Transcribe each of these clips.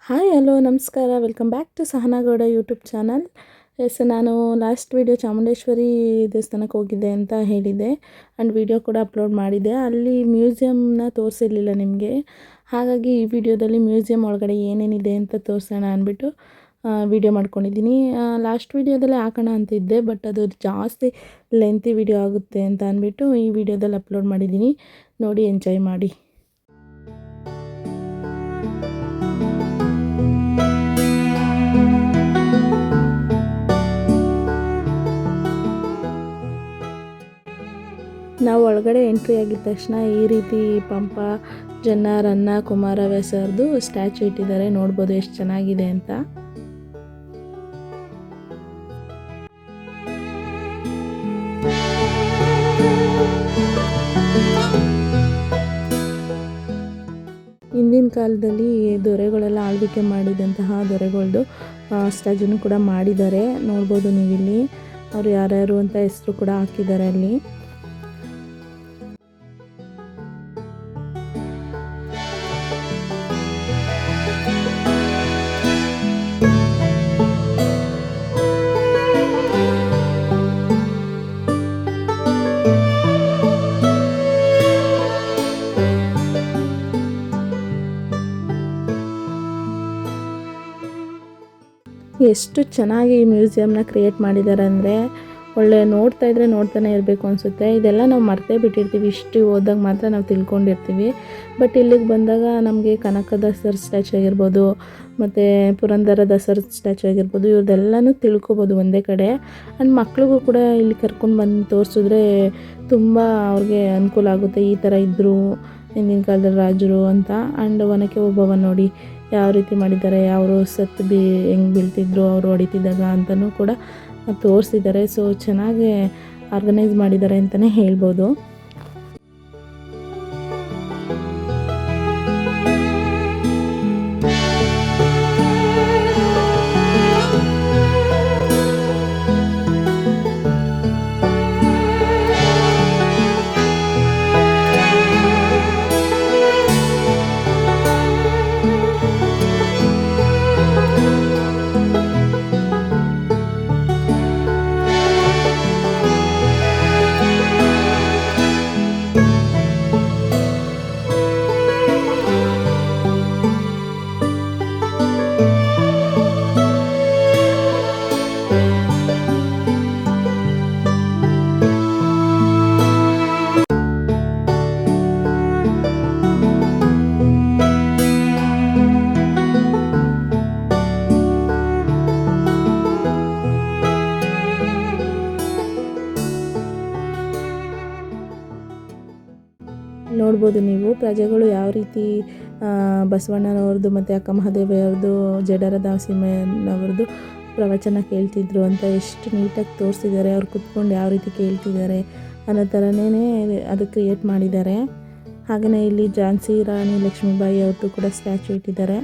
Hi hello ನಮಸ್ಕಾರ, welcome back to Sahana Gowda YouTube channel. ನಾನು last video Chamundeshwari ದೇವಸ್ಥಾನಕ್ಕೆ ಹೋಗಿದ್ದೆ ಅಂತ ಹೇಳಿದ್ದೆ ಆ್ಯಂಡ್ ವಿಡಿಯೋ ಕೂಡ ಅಪ್ಲೋಡ್ ಮಾಡಿದ್ದೆ. ಅಲ್ಲಿ ಮ್ಯೂಸಿಯಮ್ನ ತೋರಿಸಿರಲಿಲ್ಲ ನಿಮಗೆ. ಹಾಗಾಗಿ ಈ ವಿಡಿಯೋದಲ್ಲಿ ಮ್ಯೂಸಿಯಮ್ ಒಳಗಡೆ ಏನೇನಿದೆ ಅಂತ ತೋರಿಸೋಣ ಅಂದ್ಬಿಟ್ಟು ವಿಡಿಯೋ ಮಾಡ್ಕೊಂಡಿದ್ದೀನಿ. ಲಾಸ್ಟ್ ವಿಡಿಯೋದಲ್ಲೇ ಹಾಕೋಣ ಅಂತಿದ್ದೆ, ಬಟ್ ಅದು ಜಾಸ್ತಿ ಲೆಂತಿ ವಿಡಿಯೋ ಆಗುತ್ತೆ ಅಂತ ಅಂದ್ಬಿಟ್ಟು ಈ ವಿಡಿಯೋದಲ್ಲಿ ಅಪ್ಲೋಡ್ ಮಾಡಿದ್ದೀನಿ. ನೋಡಿ, ಎಂಜಾಯ್ ಮಾಡಿ. ನಾವು ಒಳಗಡೆ ಎಂಟ್ರಿ ಆಗಿದ ತಕ್ಷಣ ಈ ರೀತಿ ಪಂಪ ಜನ್ನಾರನ್ನ ಕುಮಾರವ್ಯಾಸರದು ಸ್ಟ್ಯಾಚು ಇಟ್ಟಿದ್ದಾರೆ. ನೋಡ್ಬೋದು ಎಷ್ಟು ಚೆನ್ನಾಗಿದೆ ಅಂತ. ಹಿಂದಿನ ಕಾಲದಲ್ಲಿ ದೊರೆಗಳೆಲ್ಲ ಆಳ್ವಿಕೆ ಮಾಡಿದಂತಹ ದೊರೆಗಳದ್ದು ಸ್ಟ್ಯಾಚುನು ಕೂಡ ಮಾಡಿದ್ದಾರೆ. ನೋಡ್ಬೋದು ನೀವಿಲ್ಲಿ ಅವ್ರು ಯಾರ್ಯಾರು ಅಂತ ಹೆಸರು ಕೂಡ ಹಾಕಿದ್ದಾರೆ ಅಲ್ಲಿ. ಎಷ್ಟು ಚೆನ್ನಾಗಿ ಈ ಮ್ಯೂಸಿಯಮ್ನ ಕ್ರಿಯೇಟ್ ಮಾಡಿದ್ದಾರೆ ಅಂದರೆ ಒಳ್ಳೆ ನೋಡ್ತಾ ಇದ್ದರೆ ನೋಡ್ತಾನೆ ಇರಬೇಕು ಅನಿಸುತ್ತೆ. ಇದೆಲ್ಲ ನಾವು ಮರ್ತೇ ಬಿಟ್ಟಿರ್ತೀವಿ, ಇಷ್ಟು ಓದಾಗ ಮಾತ್ರ ನಾವು ತಿಳ್ಕೊಂಡಿರ್ತೀವಿ. ಬಟ್ ಇಲ್ಲಿಗೆ ಬಂದಾಗ ನಮಗೆ ಕನಕದಾಸರ ಸ್ಟ್ಯಾಚು ಆಗಿರ್ಬೋದು, ಮತ್ತು ಪುರಂದರ ದಾಸರ ಸ್ಟ್ಯಾಚು ಆಗಿರ್ಬೋದು, ಇವ್ರದ್ದೆಲ್ಲನೂ ತಿಳ್ಕೊಬೋದು ಒಂದೇ ಕಡೆ. ಆ್ಯಂಡ್ ಮಕ್ಳಿಗೂ ಕೂಡ ಇಲ್ಲಿ ಕರ್ಕೊಂಡು ಬಂದು ತೋರಿಸಿದ್ರೆ ತುಂಬ ಅವ್ರಿಗೆ ಅನುಕೂಲ ಆಗುತ್ತೆ. ಈ ಥರ ಇದ್ದರು ಹಿಂದಿನ ಕಾಲದಲ್ಲಿ ರಾಜರು ಅಂತ. ಆ್ಯಂಡ್ ಒನಕೆ ಓಬವ್ವ ನೋಡಿ ಯಾವ ರೀತಿ ಮಾಡಿದ್ದಾರೆ, ಅವರು ಹೆಂಗೆ ಬೀಳ್ತಿದ್ರು ಅವರು ಹೊಡಿತಿದ್ದಾಗ ಅಂತಲೂ ಕೂಡ ತೋರಿಸಿದ್ದಾರೆ. ಸೊ ಚೆನ್ನಾಗಿ ಆರ್ಗನೈಸ್ ಮಾಡಿದ್ದಾರೆ ಅಂತಲೇ ಹೇಳ್ಬೋದು. ನೋಡ್ಬೋದು ನೀವು ಪ್ರಜೆಗಳು ಯಾವ ರೀತಿ ಬಸವಣ್ಣನವ್ರದ್ದು ಮತ್ತು ಅಕ್ಕ ಮಹಾದೇವಿಯವ್ರದ್ದು, ಜಡರ ದಾಸಿಮಯ್ಯನವ್ರದ್ದು ಪ್ರವಚನ ಕೇಳ್ತಿದ್ರು ಅಂತ ಎಷ್ಟು ನೀಟಾಗಿ ತೋರಿಸಿದ್ದಾರೆ. ಅವ್ರು ಕುತ್ಕೊಂಡು ಯಾವ ರೀತಿ ಕೇಳ್ತಿದ್ದಾರೆ ಅನ್ನೋ ಥರನೇ ಅದು ಕ್ರಿಯೇಟ್ ಮಾಡಿದ್ದಾರೆ. ಹಾಗೆಯೇ ಇಲ್ಲಿ ಝಾನ್ಸಿ ರಾಣಿ ಲಕ್ಷ್ಮೀಬಾಯಿ ಅವ್ರದ್ದು ಕೂಡ ಸ್ಟ್ಯಾಚು ಇಟ್ಟಿದ್ದಾರೆ.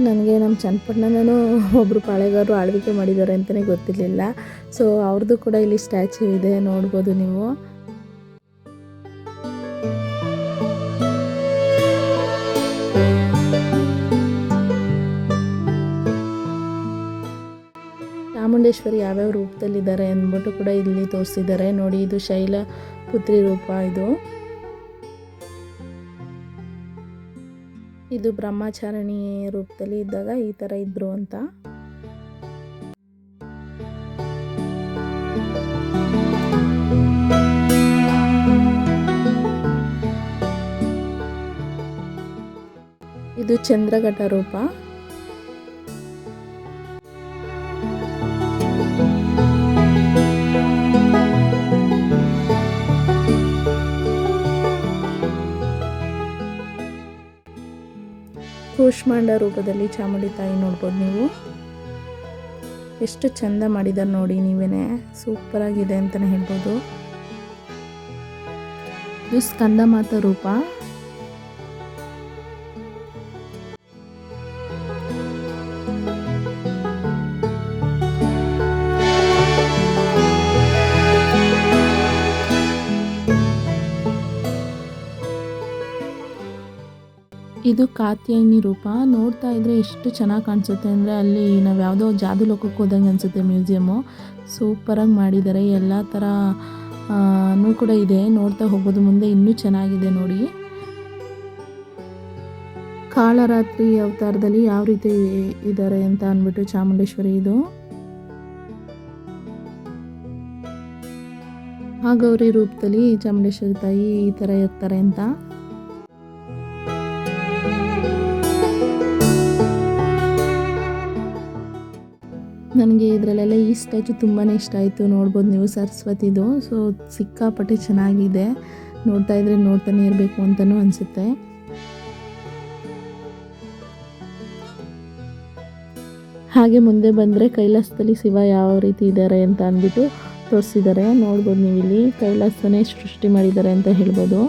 ನನಗೆ ನಮ್ಮ ಚನ್ನಪಟ್ಟಣನೂ ಒಬ್ಬರು ಪಾಳೆಗಾರರು ಆಳ್ವಿಕೆ ಮಾಡಿದ್ದಾರೆ ಅಂತಲೇ ಗೊತ್ತಿರಲಿಲ್ಲ. ಸೊ ಅವ್ರದ್ದು ಕೂಡ ಇಲ್ಲಿ ಸ್ಟ್ಯಾಚು ಇದೆ, ನೋಡ್ಬೋದು ನೀವು. ಚಾಮುಂಡೇಶ್ವರಿ ಯಾವ್ಯಾವ ರೂಪದಲ್ಲಿದ್ದಾರೆ ಅಂದ್ಬಿಟ್ಟು ಕೂಡ ಇಲ್ಲಿ ತೋರಿಸಿದ್ದಾರೆ ನೋಡಿ. ಇದು ಶೈಲಪುತ್ರಿ ರೂಪ, ಇದು ಬ್ರಹ್ಮಚಾರಿಣಿ ರೂಪದಲ್ಲಿ ಇದ್ದಾಗ ಈ ಥರ ಇದ್ರು ಅಂತ. ಇದು ಚಂದ್ರಘಟ ರೂಪ. ಕೂಷ್ಮಾಂಡ ರೂಪದಲ್ಲಿ ಚಾಮುಂಡಿ ತಾಯಿ ನೋಡ್ಬೋದು ನೀವು. ಎಷ್ಟು ಚಂದ ಮಾಡಿದ್ದಾರೆ ನೋಡಿ ನೀವೇನೆ, ಸೂಪರ್ ಆಗಿದೆ ಅಂತಲೇ ಹೇಳ್ಬೋದು. ಇದು ಸ್ಕಂದಮಾತ ರೂಪ. ಇದು ಕಾತ್ಯಾಯಿನಿ ರೂಪ. ನೋಡ್ತಾ ಇದ್ರೆ ಎಷ್ಟು ಚೆನ್ನಾಗಿ ಕಾಣಿಸುತ್ತೆ ಅಂದರೆ ಅಲ್ಲಿ ನಾವು ಯಾವುದೋ ಜಾದು ಲೋಕಕ್ಕೆ ಹೋದಂಗೆ ಅನಿಸುತ್ತೆ. ಮ್ಯೂಸಿಯಮ್ಮು ಸೂಪರಾಗಿ ಮಾಡಿದ್ದಾರೆ. ಎಲ್ಲ ಥರ ಕೂಡ ಇದೆ, ನೋಡ್ತಾ ಹೋಗ್ಬೋದು. ಮುಂದೆ ಇನ್ನೂ ಚೆನ್ನಾಗಿದೆ ನೋಡಿ. ಕಾಳರಾತ್ರಿ ಅವತಾರದಲ್ಲಿ ಯಾವ ರೀತಿ ಇದ್ದಾರೆ ಅಂತ ಅಂದ್ಬಿಟ್ಟು ಚಾಮುಂಡೇಶ್ವರಿ ಇದು ಆ ಗೌರಿ ರೂಪದಲ್ಲಿ ಚಾಮುಂಡೇಶ್ವರಿ ತಾಯಿ ಈ ಥರ ಇರ್ತಾರೆ ಅಂತ. ನನಗೆ ಇದರಲ್ಲೆಲ್ಲ ಈ ಸ್ಟ್ಯಾಚು ತುಂಬಾ ಇಷ್ಟ ಆಯಿತು. ನೋಡ್ಬೋದು ನೀವು ಸರಸ್ವತಿದು. ಸೊ ಸಿಕ್ಕಾಪಟ್ಟೆ ಚೆನ್ನಾಗಿದೆ, ನೋಡ್ತಾ ಇದ್ರೆ ನೋಡ್ತಾನೆ ಇರಬೇಕು ಅಂತಲೂ ಅನಿಸುತ್ತೆ. ಹಾಗೆ ಮುಂದೆ ಬಂದರೆ ಕೈಲಾಸದಲ್ಲಿ ಶಿವ ಯಾವ ರೀತಿ ಇದ್ದಾರೆ ಅಂತ ಅಂದ್ಬಿಟ್ಟು ತೋರಿಸಿದ್ದಾರೆ. ನೋಡ್ಬೋದು ನೀವು ಇಲ್ಲಿ ಕೈಲಾಸನೇ ಸೃಷ್ಟಿ ಮಾಡಿದ್ದಾರೆ ಅಂತ ಹೇಳ್ಬೋದು.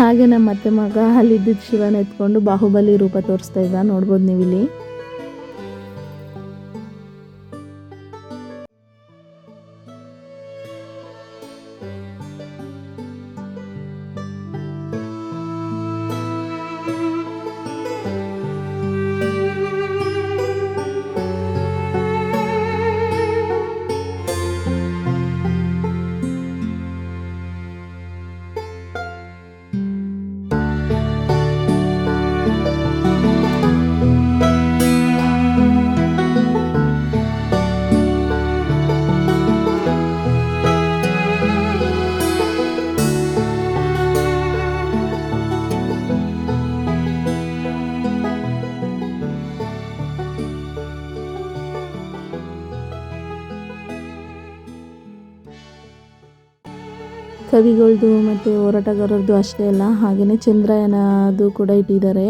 ಹಾಗೆ ನಮ್ಮ ಅತ್ತೆ ಮಗ ಅಲ್ಲಿದ್ದ ಶಿವನ ಎತ್ಕೊಂಡು ಬಾಹುಬಲಿ ರೂಪ ತೋರಿಸ್ತಾ ಇದ್ದ, ನೋಡ್ಬೋದು ನೀವು ಇಲ್ಲಿ. ಕವಿಗಳದ್ದು ಮತ್ತು ಹೋರಾಟಗಾರರದ್ದು ಅಷ್ಟೇ ಅಲ್ಲ, ಹಾಗೆಯೇ ಚಂದ್ರಯಾನದು ಕೂಡ ಇಟ್ಟಿದ್ದಾರೆ.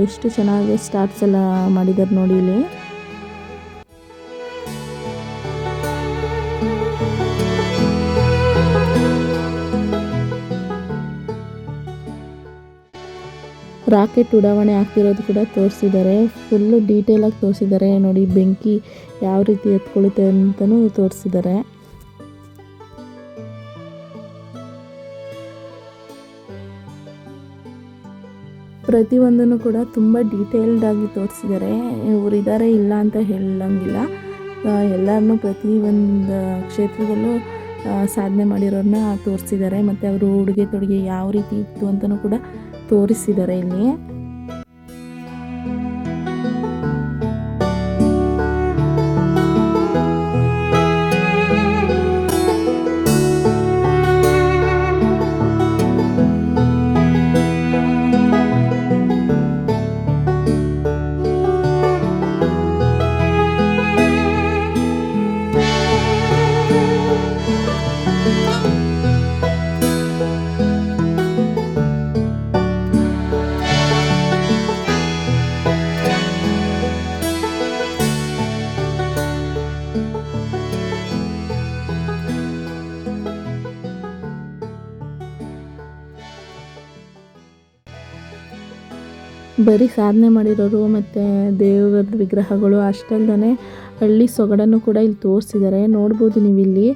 ಎಷ್ಟು ಚೆನ್ನಾಗಿ ಸ್ಟಾರ್ಸ್ ಎಲ್ಲ ಮಾಡಿದ್ದಾರೆ ನೋಡಿ ಇಲ್ಲಿ. ರಾಕೆಟ್ ಉಡಾವಣೆ ಆಗ್ತಿರೋದು ಕೂಡ ತೋರಿಸಿದ್ದಾರೆ. ಫುಲ್ಲು ಡೀಟೇಲಾಗಿ ತೋರಿಸಿದ್ದಾರೆ ನೋಡಿ. ಬೆಂಕಿ ಯಾವ ರೀತಿ ಎತ್ಕೊಳ್ಳುತ್ತೆ ಅಂತಲೂ ತೋರಿಸಿದ್ದಾರೆ. ಪ್ರತಿಯೊಂದನ್ನು ಕೂಡ ತುಂಬ ಡೀಟೇಲ್ಡಾಗಿ ತೋರಿಸಿದ್ದಾರೆ. ಇವರಿದ್ದಾರೆ ಇಲ್ಲ ಅಂತ ಹೇಳಂಗಿಲ್ಲ. ಎಲ್ಲರನ್ನೂ ಪ್ರತಿಯೊಂದು ಕ್ಷೇತ್ರದಲ್ಲೂ ಸಾಧನೆ ಮಾಡಿರೋರನ್ನ ತೋರಿಸಿದ್ದಾರೆ. ಮತ್ತು ಅವರು ಉಡುಗೆ ತೊಡುಗೆ ಯಾವ ರೀತಿ ಇತ್ತು ಅಂತಲೂ ಕೂಡ ತೋರಿಸಿದ್ದಾರೆ ಇಲ್ಲಿ. ಬರೀ ಸಾಧನೆ ಮಾಡಿರೋರು ಮತ್ತು ದೇವರ ವಿಗ್ರಹಗಳು ಅಷ್ಟಲ್ಲದೆ ಹಳ್ಳಿ ಸೊಗಡನ್ನು ಕೂಡ ಇಲ್ಲಿ ತೋರಿಸಿದ್ದಾರೆ. ನೋಡ್ಬೋದು ನೀವು ಇಲ್ಲಿ.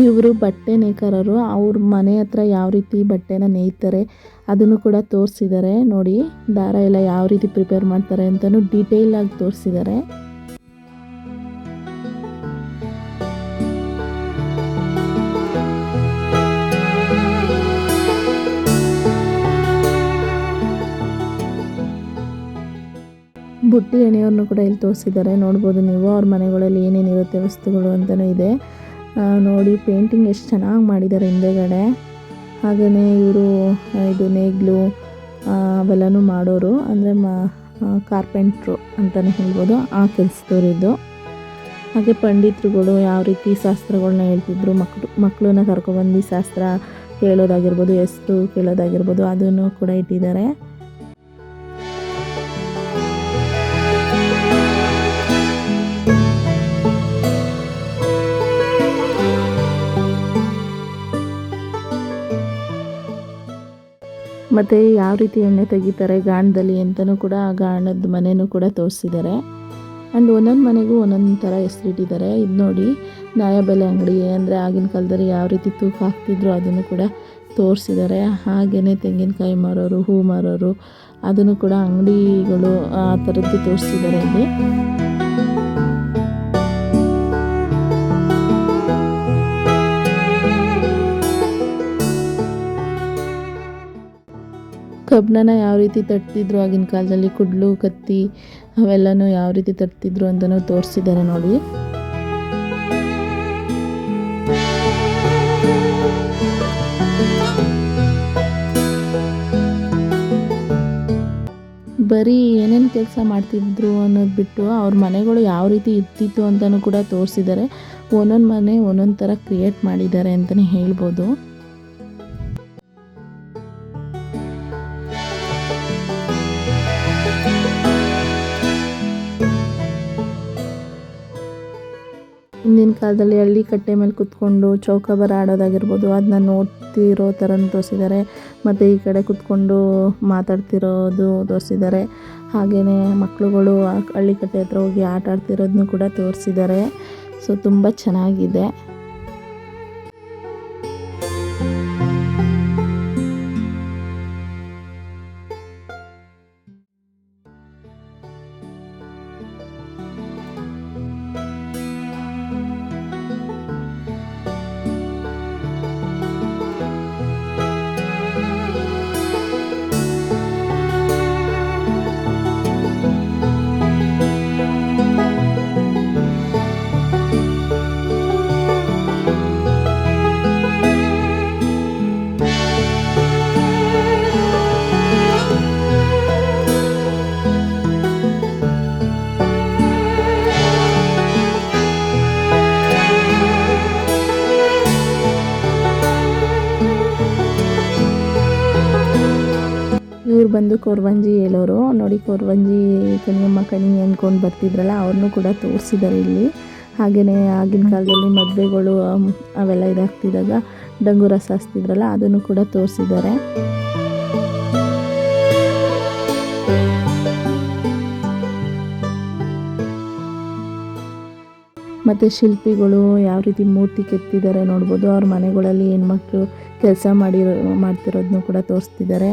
ಇವರು ಬಟ್ಟೆ ನೇಕಾರರು. ಅವ್ರ ಮನೆ ಹತ್ರ ಯಾವ ರೀತಿ ಬಟ್ಟೆನ ನೇಯ್ತಾರೆ ಅದನ್ನು ಕೂಡ ತೋರಿಸಿದ್ದಾರೆ ನೋಡಿ. ದಾರ ಎಲ್ಲ ಯಾವ ರೀತಿ ಪ್ರಿಪೇರ್ ಮಾಡ್ತಾರೆ ಅಂತಲೂ ಡೀಟೇಲ್ ಆಗಿ ತೋರಿಸಿದ್ದಾರೆ. ಬುಟ್ಟಿ ಎಣೆಯವ್ರನ್ನು ಕೂಡ ಇಲ್ಲಿ ತೋರಿಸಿದ್ದಾರೆ. ನೋಡ್ಬೋದು ನೀವು ಅವ್ರ ಮನೆಗಳಲ್ಲಿ ಏನೇನಿರುತ್ತೆ ವಸ್ತುಗಳು ಅಂತಲೂ ಇದೆ ನೋಡಿ. ಪೇಂಟಿಂಗ್ ಎಷ್ಟು ಚೆನ್ನಾಗಿ ಮಾಡಿದ್ದಾರೆ ಹಿಂದೆಗಡೆ. ಹಾಗೆಯೇ ಇವರು ಇದು ನೇಗ್ಲು ಅವೆಲ್ಲನೂ ಮಾಡೋರು, ಅಂದರೆ ಕಾರ್ಪೆಂಟ್ರು ಅಂತಲೇ ಹೇಳ್ಬೋದು, ಆ ಕೆಲಸದವರಿದ್ದು. ಹಾಗೆ ಪಂಡಿತರುಗಳು ಯಾವ ರೀತಿ ಶಾಸ್ತ್ರಗಳನ್ನ ಹೇಳ್ತಿದ್ರು, ಮಕ್ಕಳನ್ನ ಕರ್ಕೊಬಂದು ಶಾಸ್ತ್ರ ಕೇಳೋದಾಗಿರ್ಬೋದು, ಎಷ್ಟು ಕೇಳೋದಾಗಿರ್ಬೋದು ಅದನ್ನು ಕೂಡ ಇಟ್ಟಿದ್ದಾರೆ. ಮತ್ತು ಯಾವ ರೀತಿ ಎಣ್ಣೆ ತೆಗಿತಾರೆ ಗಾಣದಲ್ಲಿ ಅಂತಲೂ ಕೂಡ ಆ ಗಾಣದ ಮನೆಯೂ ಕೂಡ ತೋರಿಸಿದ್ದಾರೆ. ಆ್ಯಂಡ್ ಒಂದೊಂದು ಮನೆಗೂ ಒಂದೊಂದು ಥರ ಹೆಸರಿಟ್ಟಿದ್ದಾರೆ. ಇದು ನೋಡಿ ನ್ಯಾಯಬೆಲೆ ಅಂಗಡಿ, ಅಂದರೆ ಆಗಿನ ಕಾಲದಲ್ಲಿ ಯಾವ ರೀತಿ ತೂಕ ಹಾಕ್ತಿದ್ರು ಅದನ್ನು ಕೂಡ ತೋರಿಸಿದ್ದಾರೆ. ಹಾಗೆಯೇ ತೆಂಗಿನಕಾಯಿ ಮಾರೋರು, ಹೂ ಮಾರೋರು, ಅದನ್ನು ಕೂಡ ಅಂಗಡಿಗಳು ಆ ಥರದ್ದು ತೋರಿಸಿದ್ದಾರೆ ಇಲ್ಲಿ. ಕಬ್ಬನ್ನ ಯಾವ ರೀತಿ ತಟ್ತಿದ್ರು ಆಗಿನ ಕಾಲದಲ್ಲಿ, ಕುಡ್ಲು ಕತ್ತಿ ಅವೆಲ್ಲನೂ ಯಾವ ರೀತಿ ತಟ್ತಿದ್ರು ಅಂತಲೂ ತೋರಿಸಿದ್ದಾರೆ ನೋಡಿ. ಬರೀ ಏನೇನು ಕೆಲಸ ಮಾಡ್ತಿದ್ರು ಅನ್ನೋದು ಬಿಟ್ಟು ಅವ್ರ ಮನೆಗಳು ಯಾವ ರೀತಿ ಇರ್ತಿತ್ತು ಅಂತಲೂ ಕೂಡ ತೋರಿಸಿದ್ದಾರೆ. ಒಂದೊಂದು ಮನೆ ಒಂದೊಂದು ಥರ ಕ್ರಿಯೇಟ್ ಮಾಡಿದ್ದಾರೆ ಅಂತಲೇ ಹೇಳ್ಬೋದು. ಹಿಂದಿನ ಕಾಲದಲ್ಲಿ ಹಳ್ಳಿ ಕಟ್ಟೆ ಮೇಲೆ ಕುತ್ಕೊಂಡು ಚೌಕಾಬಾರ ಆಡೋದಾಗಿರ್ಬೋದು ಅದನ್ನ ನೋಡ್ತಿರೋ ಥರನೂ ತೋರಿಸಿದ್ದಾರೆ. ಮತ್ತು ಈ ಕಡೆ ಕುತ್ಕೊಂಡು ಮಾತಾಡ್ತಿರೋದು ತೋರಿಸಿದ್ದಾರೆ. ಹಾಗೆಯೇ ಮಕ್ಕಳುಗಳು ಹಳ್ಳಿ ಕಟ್ಟೆ ಹತ್ರ ಹೋಗಿ ಆಟ ಆಡ್ತಿರೋದನ್ನು ಕೂಡ ತೋರಿಸಿದ್ದಾರೆ. ಸೊ ತುಂಬ ಚೆನ್ನಾಗಿದೆ. ಇವ್ರು ಬಂದು ಕೊರವಂಜಿ ಹೇಳೋರು ನೋಡಿ. ಕೊರವಂಜಿ ಕಣಿಯಮ್ಮ ಕಣಿ ಅಂದ್ಕೊಂಡು ಬರ್ತಿದ್ರಲ್ಲ ಅವ್ರನ್ನೂ ಕೂಡ ತೋರಿಸಿದ್ದಾರೆ ಇಲ್ಲಿ. ಹಾಗೆಯೇ ಆಗಿನ ಕಾಲದಲ್ಲಿ ಮದುವೆಗಳು ಅವೆಲ್ಲ ಇದಾಗ್ತಿದ್ದಾಗ ಡಂಗೂರ ಸಾಸ್ತಿದ್ರಲ್ಲ ಅದನ್ನು ಕೂಡ ತೋರಿಸಿದ್ದಾರೆ. ಮತ್ತು ಶಿಲ್ಪಿಗಳು ಯಾವ ರೀತಿ ಮೂರ್ತಿ ಕೆತ್ತಿದ್ದಾರೆ ನೋಡ್ಬೋದು. ಅವ್ರ ಮನೆಗಳಲ್ಲಿ ಹೆಣ್ಮಕ್ಳು ಕೆಲಸ ಮಾಡ್ತಿರೋದನ್ನು ಕೂಡ ತೋರಿಸ್ತಿದ್ದಾರೆ.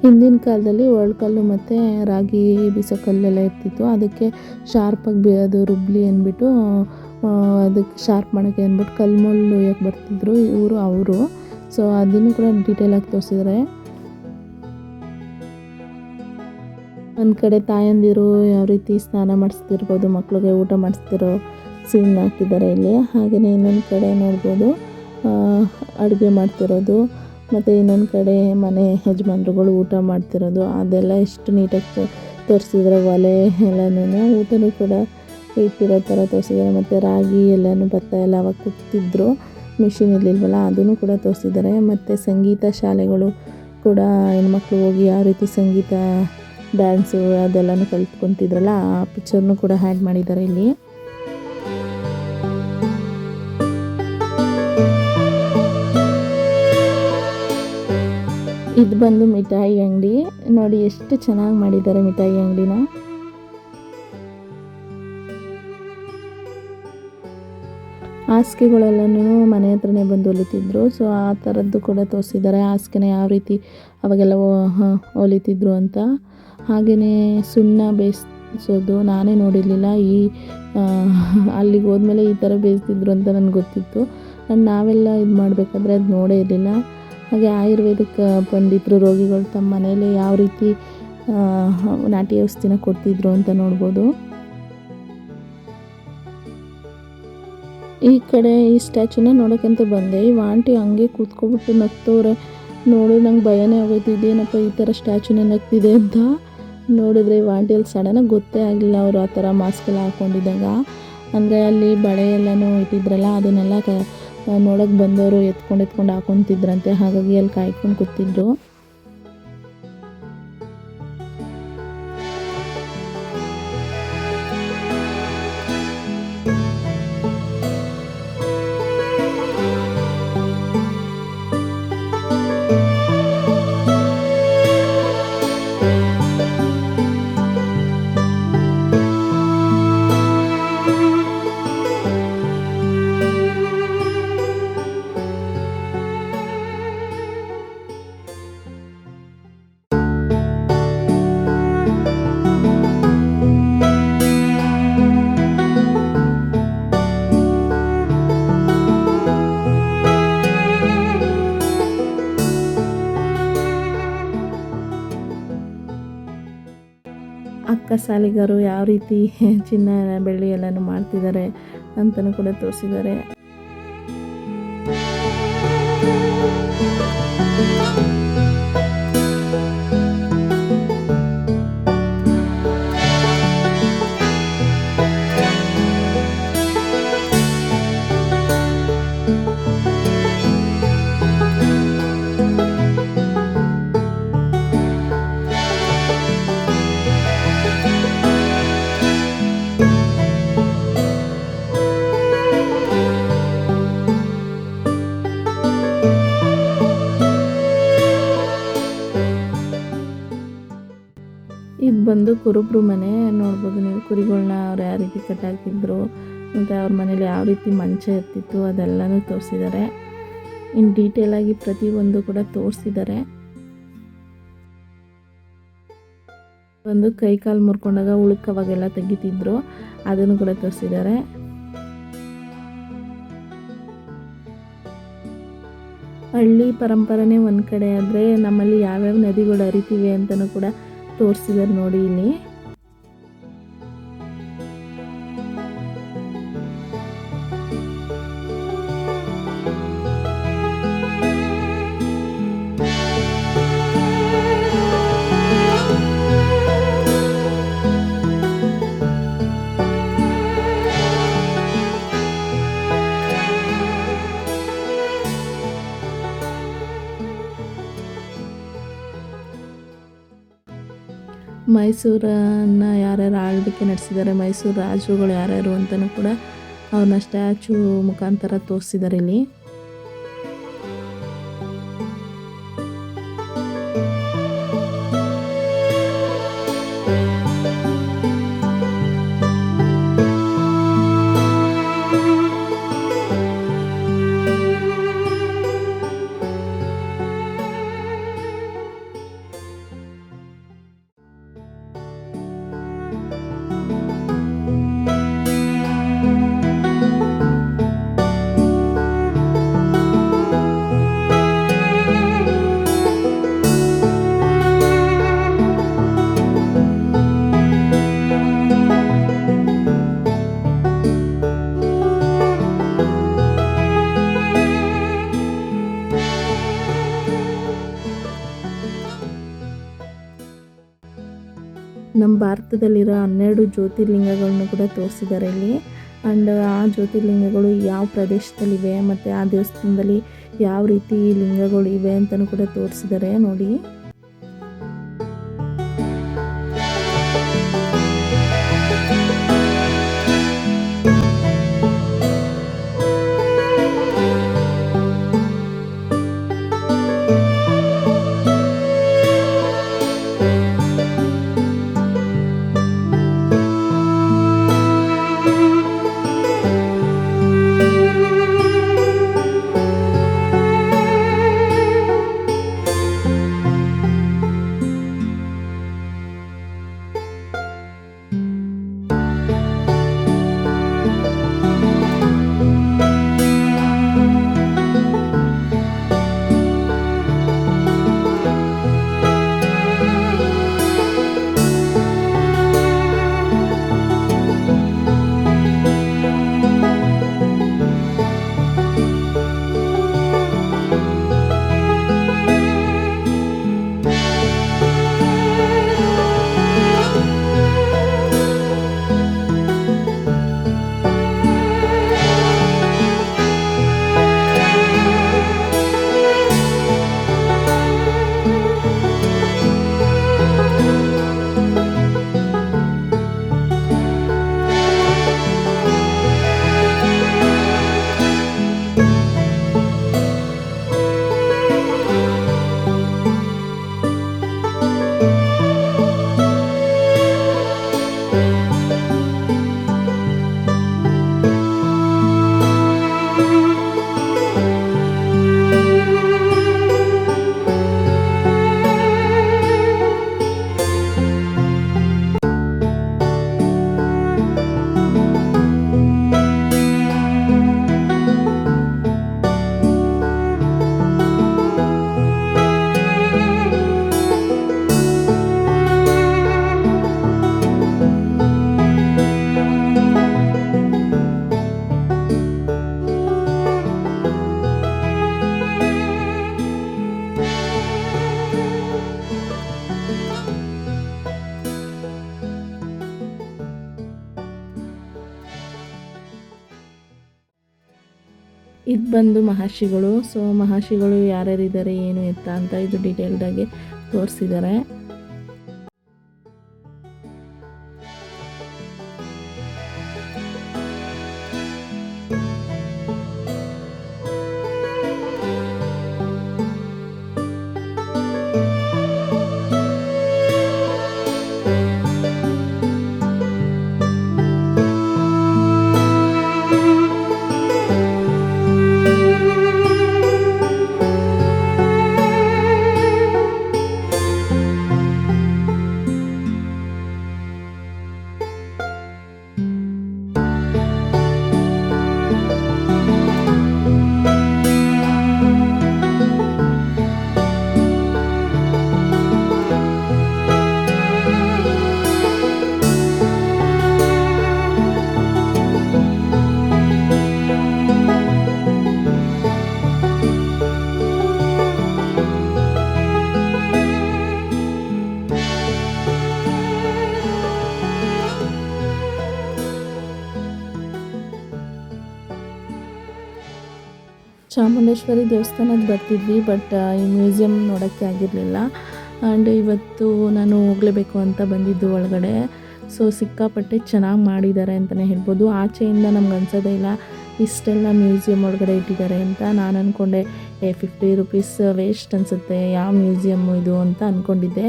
ಹಿಂದಿನ ಕಾಲದಲ್ಲಿ ಒಳ್ಕಲ್ಲು ಮತ್ತು ರಾಗಿ ಬೀಸೋ ಕಲ್ಲೆಲ್ಲ ಇರ್ತಿತ್ತು. ಅದಕ್ಕೆ ಶಾರ್ಪಾಗಿ ಅದು ರುಬ್ಲಿ ಅಂದ್ಬಿಟ್ಟು ಅದಕ್ಕೆ ಶಾರ್ಪ್ ಮಾಡೋಕ್ಕೆ ಅಂದ್ಬಿಟ್ಟು ಕಲ್ಮುಳ್ಳು ಒಯ್ಯಕ್ಕೆ ಬರ್ತಿದ್ರು ಅವರು. ಸೊ ಅದನ್ನು ಕೂಡ ಡೀಟೇಲಾಗಿ ತೋರಿಸಿದ್ದಾರೆ. ಒಂದು ಕಡೆ ತಾಯಂದಿರು ಯಾವ ರೀತಿ ಸ್ನಾನ ಮಾಡಿಸ್ತಿರ್ಬೋದು, ಮಕ್ಕಳಿಗೆ ಊಟ ಮಾಡಿಸ್ತಿರೋ ಸೀನ್ ಹಾಕಿದ್ದಾರೆ ಇಲ್ಲಿ. ಹಾಗೆಯೇ ಇನ್ನೊಂದು ಕಡೆ ನೋಡ್ಬೋದು ಅಡುಗೆ ಮಾಡ್ತಿರೋದು, ಮತ್ತು ಇನ್ನೊಂದು ಕಡೆ ಮನೆ ಯಜಮಾನ್ರುಗಳು ಊಟ ಮಾಡ್ತಿರೋದು, ಅದೆಲ್ಲ ಎಷ್ಟು ನೀಟಾಗಿ ತೋರಿಸಿದ್ರೆ. ಒಲೆ ಎಲ್ಲನೂ ಊಟನೂ ಕೂಡ ಇಟ್ಟಿರೋ ಥರ ತೋರಿಸಿದ್ದಾರೆ. ಮತ್ತು ರಾಗಿ ಎಲ್ಲನೂ ಭತ್ತ ಎಲ್ಲ ಅವಾಗ ಕುಟ್ತಿದ್ರು, ಮಿಷಿನ್ ಇರಲಿಲ್ವಲ್ಲ, ಅದನ್ನು ಕೂಡ ತೋರಿಸಿದ್ದಾರೆ. ಮತ್ತು ಸಂಗೀತ ಶಾಲೆಗಳು ಕೂಡ ಹೆಣ್ಮಕ್ಳು ಹೋಗಿ ಯಾವ ರೀತಿ ಸಂಗೀತ ಡ್ಯಾನ್ಸು ಅದೆಲ್ಲನೂ ಕಲ್ತ್ಕೊತಿದ್ರಲ್ಲ ಆ ಪಿಕ್ಚರ್ನೂ ಕೂಡ ಆ್ಯಡ್ ಮಾಡಿದ್ದಾರೆ ಇಲ್ಲಿ. ಇದು ಬಂದು ಮಿಠಾಯಿ ಅಂಗಡಿ ನೋಡಿ, ಎಷ್ಟು ಚೆನ್ನಾಗಿ ಮಾಡಿದ್ದಾರೆ ಮಿಠಾಯಿ ಅಂಗಡಿನ. ಹಾಸಿಗೆಗಳೆಲ್ಲನೂ ಮನೆ ಹತ್ರನೇ ಬಂದು ಹೊಲಿತಿದ್ರು. ಸೊ ಆ ಥರದ್ದು ಕೂಡ ತೋರಿಸಿದ್ದಾರೆ. ಹಾಸಿಗೆನ ಯಾವ ರೀತಿ ಅವಾಗೆಲ್ಲ ಹೊಲಿತಿದ್ರು ಅಂತ. ಹಾಗೆಯೇ ಸುಣ್ಣ ಬೇಯಿಸೋದು ನಾನೇ ನೋಡಿರಲಿಲ್ಲ. ಅಲ್ಲಿಗೆ ಹೋದ್ಮೇಲೆ ಈ ಥರ ಬೇಯಿಸ್ತಿದ್ರು ಅಂತ ನನಗೆ ಗೊತ್ತಿತ್ತು. ಆ್ಯಂಡ್ ನಾವೆಲ್ಲ ಇದು ಮಾಡಬೇಕಾದ್ರೆ ಅದು ನೋಡೇ ಇರಲಿಲ್ಲ. ಹಾಗೆ ಆಯುರ್ವೇದಿಕ್ ಪಂಡಿತರು ರೋಗಿಗಳು ತಮ್ಮ ಮನೇಲಿ ಯಾವ ರೀತಿ ನಾಟಿ ಔಷಧಿನ ಕೊಡ್ತಿದ್ರು ಅಂತ ನೋಡ್ಬೋದು. ಈ ಕಡೆ ಈ ಸ್ಟ್ಯಾಚುನ ನೋಡೋಕ್ಕಂತ ಬಂದೆ. ಈ ಆಂಟಿ ಹಂಗೆ ಕೂತ್ಕೊಬಿಟ್ಟು ನಗ್ತವ್ರೆ. ನೋಡು ನಂಗೆ ಭಯನೇ ಆಗೋಯ್ತು, ಇದೇನಪ್ಪ ಈ ಥರ ಸ್ಟ್ಯಾಚುನೇ ನಗ್ತಿದೆ ಅಂತ. ನೋಡಿದ್ರೆ ವಾಂಟಿಯಲ್ಲಿ ಸಡನ್ನಾಗಿ ಗೊತ್ತೇ ಆಗಲಿಲ್ಲ ಅವರು ಆ ಥರ ಮಾಸ್ಕೆಲ್ಲ ಹಾಕ್ಕೊಂಡಿದ್ದಾಗ. ಅಂದರೆ ಅಲ್ಲಿ ಬಳೆ ಎಲ್ಲನೂ ಇಟ್ಟಿದ್ರಲ್ಲ ಅದನ್ನೆಲ್ಲ ನೋಡೋಕ್ಕೆ ಬಂದವರು ಎತ್ಕೊಂಡು ಹಾಕೊತಿದ್ರಂತೆ. ಹಾಗಾಗಿ ಅಲ್ಲಿ ಕಾಯ್ಕೊಂಡು ಕೂತಿದ್ರು. ಅಕ್ಕ ಸಾಲಿಗರು ಯಾವ ರೀತಿ ಚಿನ್ನ ಬೆಳ್ಳಿ ಎಲ್ಲನೂ ಮಾಡ್ತಿದ್ದಾರೆ ಅಂತಲೂ ಕೂಡ ತೋರಿಸಿದ್ದಾರೆ. ಇದು ಬಂದು ಕುರುಬ್ರು ಮನೆ. ನೋಡ್ಬೋದು ನೀವು ಕುರಿಗಳನ್ನ ಅವ್ರು ಯಾವ ರೀತಿ ಕಟ್ಟಾಕಿದ್ರು ಮತ್ತು ಅವ್ರ ಮನೇಲಿ ಯಾವ ರೀತಿ ಮಂಚ ಇರ್ತಿತ್ತು ಅದೆಲ್ಲನೂ ತೋರಿಸಿದ್ದಾರೆ. ಇನ್ನು ಡೀಟೇಲಾಗಿ ಪ್ರತಿಯೊಂದು ಕೂಡ ತೋರಿಸಿದ್ದಾರೆ. ಒಂದು ಕೈ ಕಾಲು ಮುರ್ಕೊಂಡಾಗ ಉಳುಕವಾಗೆಲ್ಲ ತೆಗಿತಿದ್ರು ಅದನ್ನು ಕೂಡ ತೋರಿಸಿದ್ದಾರೆ. ಹಳ್ಳಿ ಪರಂಪರೆನೇ ಒಂದು ಕಡೆ ಆದರೆ ನಮ್ಮಲ್ಲಿ ಯಾವ್ಯಾವ ನದಿಗಳು ಹರಿತಿವೆ ಅಂತಲೂ ಕೂಡ ತೋರಿಸಿದ್ದಾರೆ ನೋಡಿ ಇಲ್ಲಿ. ಮೈಸೂರನ್ನು ಯಾರ್ಯಾರು ಆಳ್ವಿಕೆ ನಡೆಸಿದ್ದಾರೆ, ಮೈಸೂರು ರಾಜರುಗಳು ಯಾರ್ಯಾರು ಅಂತಲೂ ಕೂಡ ಅವ್ರನ್ನ ಸ್ಟ್ಯಾಚು ಮುಖಾಂತರ ತೋರಿಸಿದ್ದಾರೆ ಇಲ್ಲಿ. ನಮ್ಮ ಭಾರತದಲ್ಲಿರೋ 12 ಜ್ಯೋತಿರ್ಲಿಂಗಗಳನ್ನು ಕೂಡ ತೋರಿಸಿದ್ದಾರೆ ಇಲ್ಲಿ. ಆ್ಯಂಡ್ ಆ ಜ್ಯೋತಿರ್ಲಿಂಗಗಳು ಯಾವ ಪ್ರದೇಶದಲ್ಲಿವೆ ಮತ್ತು ಆ ದೇವಸ್ಥಾನದಲ್ಲಿ ಯಾವ ರೀತಿ ಲಿಂಗಗಳು ಇವೆ ಅಂತಲೂ ಕೂಡ ತೋರಿಸಿದ್ದಾರೆ ನೋಡಿ. ಇದು ಬಂದು ಮಹರ್ಷಿಗಳು. ಸೊ ಮಹರ್ಷಿಗಳು ಯಾರ್ಯಾರಿದ್ದಾರೆ ಏನು ಎತ್ತ ಅಂತ ಇದು ಡೀಟೇಲ್ಡಾಗಿ ತೋರಿಸಿದ್ದಾರೆ. ಚಾಮುಂಡೇಶ್ವರಿ ದೇವಸ್ಥಾನಕ್ಕೆ ಬರ್ತಿದ್ವಿ, ಬಟ್ ಈ ಮ್ಯೂಸಿಯಮ್ ನೋಡೋಕ್ಕೆ ಆಗಿರಲಿಲ್ಲ. ಆ್ಯಂಡ್ ಇವತ್ತು ನಾನು ಹೋಗಲೇಬೇಕು ಅಂತ ಬಂದಿದ್ದು ಒಳಗಡೆ. ಸೊ ಸಿಕ್ಕಾಪಟ್ಟೆ ಚೆನ್ನಾಗಿ ಮಾಡಿದ್ದಾರೆ ಅಂತಲೇ ಹೇಳ್ಬೋದು. ಆಚೆಯಿಂದ ನಮ್ಗೆ ಅನ್ಸೋದೇ ಇಲ್ಲ ಇಷ್ಟೆಲ್ಲ ಮ್ಯೂಸಿಯಮ್ ಒಳಗಡೆ ಇಟ್ಟಿದ್ದಾರೆ ಅಂತ. ನಾನು ಅಂದ್ಕೊಂಡೆ 50 ರುಪೀಸ್ ವೇಸ್ಟ್ ಅನಿಸುತ್ತೆ, ಯಾವ ಮ್ಯೂಸಿಯಮ್ಮು ಇದು ಅಂತ ಅಂದ್ಕೊಂಡಿದ್ದೆ.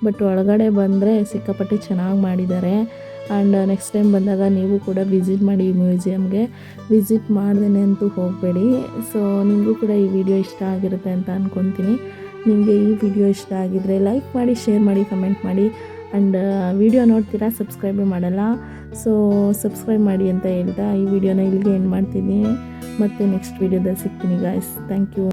ಬಟ್ ಒಳಗಡೆ ಬಂದರೆ ಸಿಕ್ಕಾಪಟ್ಟೆ ಚೆನ್ನಾಗಿ ಮಾಡಿದ್ದಾರೆ. ಆ್ಯಂಡ್ ನೆಕ್ಸ್ಟ್ ಟೈಮ್ ಬಂದಾಗ ನೀವು ಕೂಡ ವಿಸಿಟ್ ಮಾಡಿ ಈ ಮ್ಯೂಸಿಯಮ್ಗೆ. ವಿಸಿಟ್ ಮಾಡ್ದೇ ಅಂತೂ ಹೋಗಬೇಡಿ. ಸೊ ನಿಮಗೂ ಕೂಡ ಈ ವಿಡಿಯೋ ಇಷ್ಟ ಆಗಿರುತ್ತೆ ಅಂತ ಅಂದ್ಕೊತೀನಿ. ನಿಮಗೆ ಈ ವಿಡಿಯೋ ಇಷ್ಟ ಆಗಿದ್ದರೆ ಲೈಕ್ ಮಾಡಿ, ಶೇರ್ ಮಾಡಿ, ಕಮೆಂಟ್ ಮಾಡಿ. ಆ್ಯಂಡ್ ವಿಡಿಯೋ ನೋಡ್ತೀರಾ, ಸಬ್ಸ್ಕ್ರೈಬ್ ಮಾಡಲ್ಲ. ಸೊ ಸಬ್ಸ್ಕ್ರೈಬ್ ಮಾಡಿ ಅಂತ ಹೇಳ್ತಾ ಈ ವಿಡಿಯೋನ ಇಲ್ಲಿಗೆ ಎಂಡ್ ಮಾಡ್ತೀನಿ. ಮತ್ತು ನೆಕ್ಸ್ಟ್ ವಿಡಿಯೋದಲ್ಲಿ ಸಿಗ್ತೀನಿ ಗಾಯ್ಸ್. Thank you.